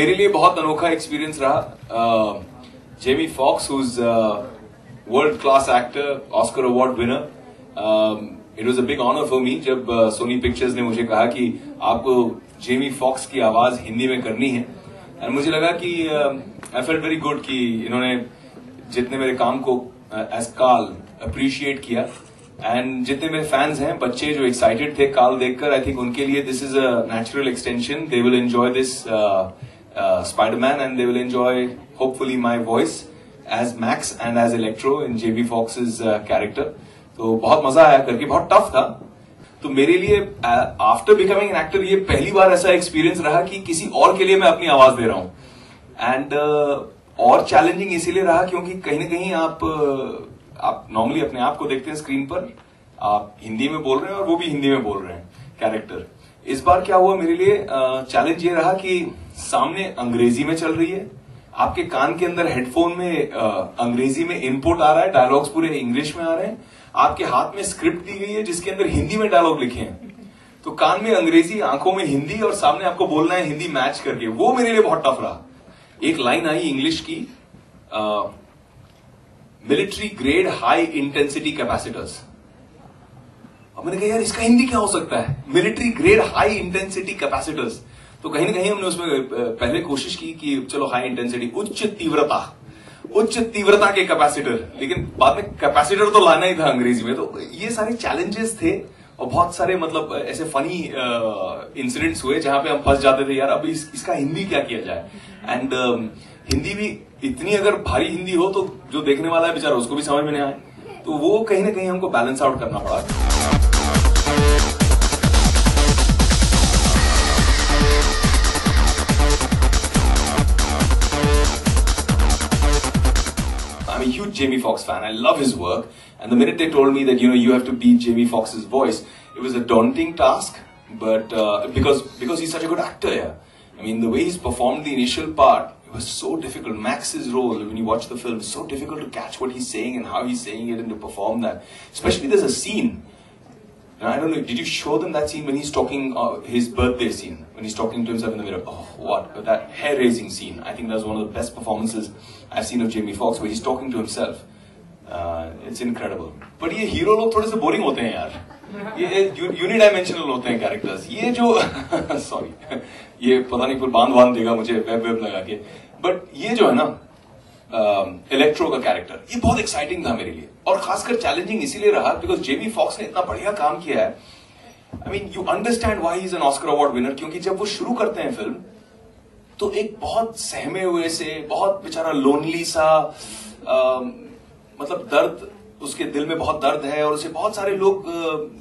मेरे लिए बहुत अनोखा एक्सपीरियंस रहा. Jamie Foxx, who's world class actor, Oscar award winner. It was a big honour for me जब सोनी पिक्चर्स ने मुझे कहा कि आपको जेमी फॉक्स की आवाज हिंदी में करनी है. एंड मुझे लगा कि आई फेल्ट वेरी गुड कि इन्होंने जितने मेरे काम को एज काल अप्रिशिएट किया. एंड जितने मेरे फैंस हैं, बच्चे जो एक्साइटेड थे काल देखकर, आई थिंक उनके लिए this is a natural extension. They will enjoy this Spiderman and they will enjoy hopefully my voice as Max and as Electro in Jamie Fox's character. तो बहुत मजा आया करके, बहुत टफ था. तो मेरे लिए आफ्टर बिकमिंग एन एक्टर ये पहली बार ऐसा एक्सपीरियंस रहा कि किसी और के लिए मैं अपनी आवाज दे रहा हूं. एंड और चैलेंजिंग इसीलिए रहा क्योंकि कहीं ना कहीं आप नॉर्मली अपने आप को देखते हैं स्क्रीन पर, आप हिंदी में बोल रहे हैं और वो भी हिंदी में बोल रहे हैं कैरेक्टर. इस बार क्या हुआ मेरे लिए, चैलेंज ये रहा कि सामने अंग्रेजी में चल रही है, आपके कान के अंदर हेडफोन में अंग्रेजी में इनपुट आ रहा है, डायलॉग्स पूरे इंग्लिश में आ रहे हैं, आपके हाथ में स्क्रिप्ट दी गई है जिसके अंदर हिंदी में डायलॉग लिखे हैं. तो कान में अंग्रेजी, आंखों में हिंदी और सामने आपको बोलना है हिंदी मैच करके. वो मेरे लिए बहुत टफ रहा. एक लाइन आई इंग्लिश की, military grade high intensity capacitors. अब मैंने कहा यार इसका हिंदी क्या हो सकता है, military grade high intensity capacitors. तो कहीं ना कहीं हमने उसमें पहले कोशिश की कि चलो हाई इंटेंसिटी, उच्च तीव्रता के कैपेसिटर, लेकिन बाद में कैपेसिटर तो लाना ही था अंग्रेजी में. तो ये सारे चैलेंजेस थे और बहुत सारे मतलब ऐसे फनी इंसिडेंट्स हुए जहां पे हम फंस जाते थे, यार अब इसका हिंदी क्या किया जाए. एंड हिंदी भी इतनी अगर भारी हिंदी हो तो जो देखने वाला है बेचारा उसको भी समझ में नहीं आए. तो वो कहीं ना कहीं हमको बैलेंस आउट करना पड़ा. I'm a huge Jamie Foxx fan. I love his work. And the minute they told me that, you have to beat Jamie Foxx's voice, it was a daunting task. But because he's such a good actor, yeah. I mean, the way he's performed the initial part, it was so difficult. Max's role, when you watch the film, is so difficult to catch what he's saying and how he's saying it and to perform that. Especially there's a scene. And I don't know, did you show them that scene when he's talking, his birthday scene, when he's talking to himself in the mirror? Oh, what? That hair-raising scene. I think that's one of the best performances I've seen of Jamie Foxx, where he's talking to himself. It's incredible. But ये hero लोग थोड़े से boring होते हैं यार. ये यूनिडायमेंशनल होते हैं कैरेक्टर्स. ये जो सॉरी, ये पता नहीं फिर बांध देगा मुझे वेब लगा के. बट ये जो है ना इलेक्ट्रो का कैरेक्टर, ये बहुत एक्साइटिंग था मेरे लिए. और खासकर चैलेंजिंग इसीलिए रहा बिकॉज जेमी फॉक्स ने इतना बढ़िया काम किया है. I mean you understand why he is an Oscar award winner. क्योंकि जब वो शुरू करते हैं फिल्म तो एक बहुत सहमे हुए से, बहुत बेचारा लोनली सा, मतलब दर्द, उसके दिल में बहुत दर्द है और उसे बहुत सारे लोग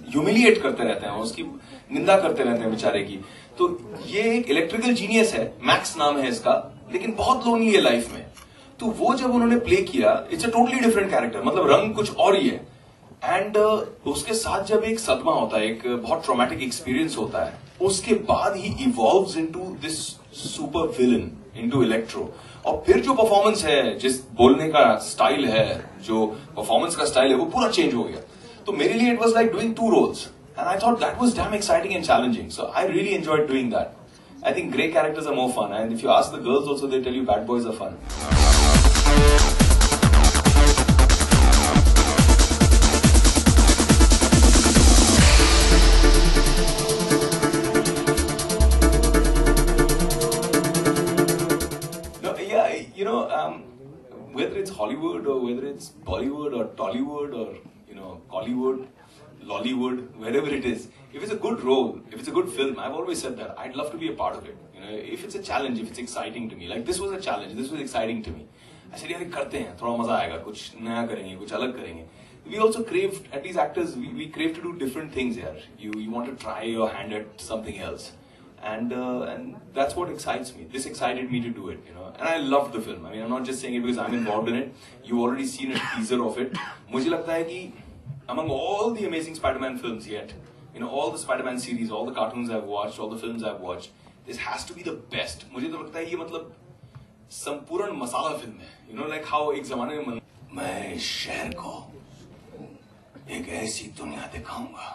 ह्यूमिलिएट करते रहते हैं, उसकी निंदा करते रहते हैं बेचारे की. तो ये एक इलेक्ट्रिकल जीनियस है, मैक्स नाम है इसका, लेकिन बहुत लोनली है लाइफ में. तो वो जब उन्होंने प्ले किया, it's a totally different character, मतलब रंग कुछ और ही है. एंड उसके साथ जब एक सदमा होता है, एक बहुत ट्रॉमेटिक एक्सपीरियंस होता है, उसके बाद ही evolves into this super villain, into Electro. और फिर जो परफॉर्मेंस है, जिस बोलने का स्टाइल है, जो परफॉर्मेंस का स्टाइल है, वो पूरा चेंज हो गया. तो मेरे लिए it was like doing two roles and I thought that was damn exciting and challenging. So I really enjoyed doing that. I think grey characters are more fun, and if you ask the girls also, they tell you bad boys are fun. No, yeah, whether it's Hollywood or whether it's Bollywood or Tollywood or Collywood, Lollywood, wherever it is, if it's a good role, if it's a good film, I've always said that I'd love to be a part of it. If it's a challenge, if it's exciting to me, like this was a challenge, this was exciting to me. I said, यार करते हैं, थोड़ा मजा आएगा, कुछ नया करेंगे, कुछ अलग करेंगे. We also crave, at least actors, we crave to do different things here. You want to try your hand at something else, and that's what excites me. This excited me to do it, and I loved the film. I mean, I'm not just saying it because I'm involved in it. You've already seen a teaser of it. मुझे लगता है कि among all the amazing Spider-Man films yet, all the Spider-Man series, all the cartoons I've watched, all the films I've watched, this has to be the best. मुझे तो लगता है ये मतलब संपूर्ण मसाला फिल्म है. Like how एक जमाने में मैं इस शहर को एक ऐसी दुनिया दिखाऊंगा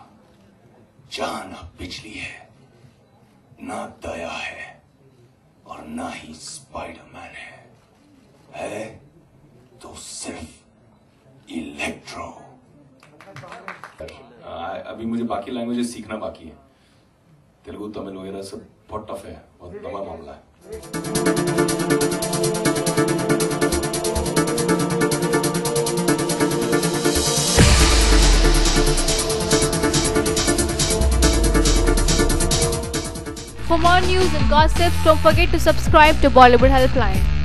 जहां ना बिजली है, ना दया है और ना ही स्पाइडरमैन है तो सिर्फ इलेक्ट्रो। अभी मुझे बाकी लैंग्वेजेस सीखना बाकी है, तेलुगु तमिल वगैरह सब बहुत टफ है, बहुत लंबा मामला है। For more news and gossip, don't forget to subscribe to Bollywood Helpline.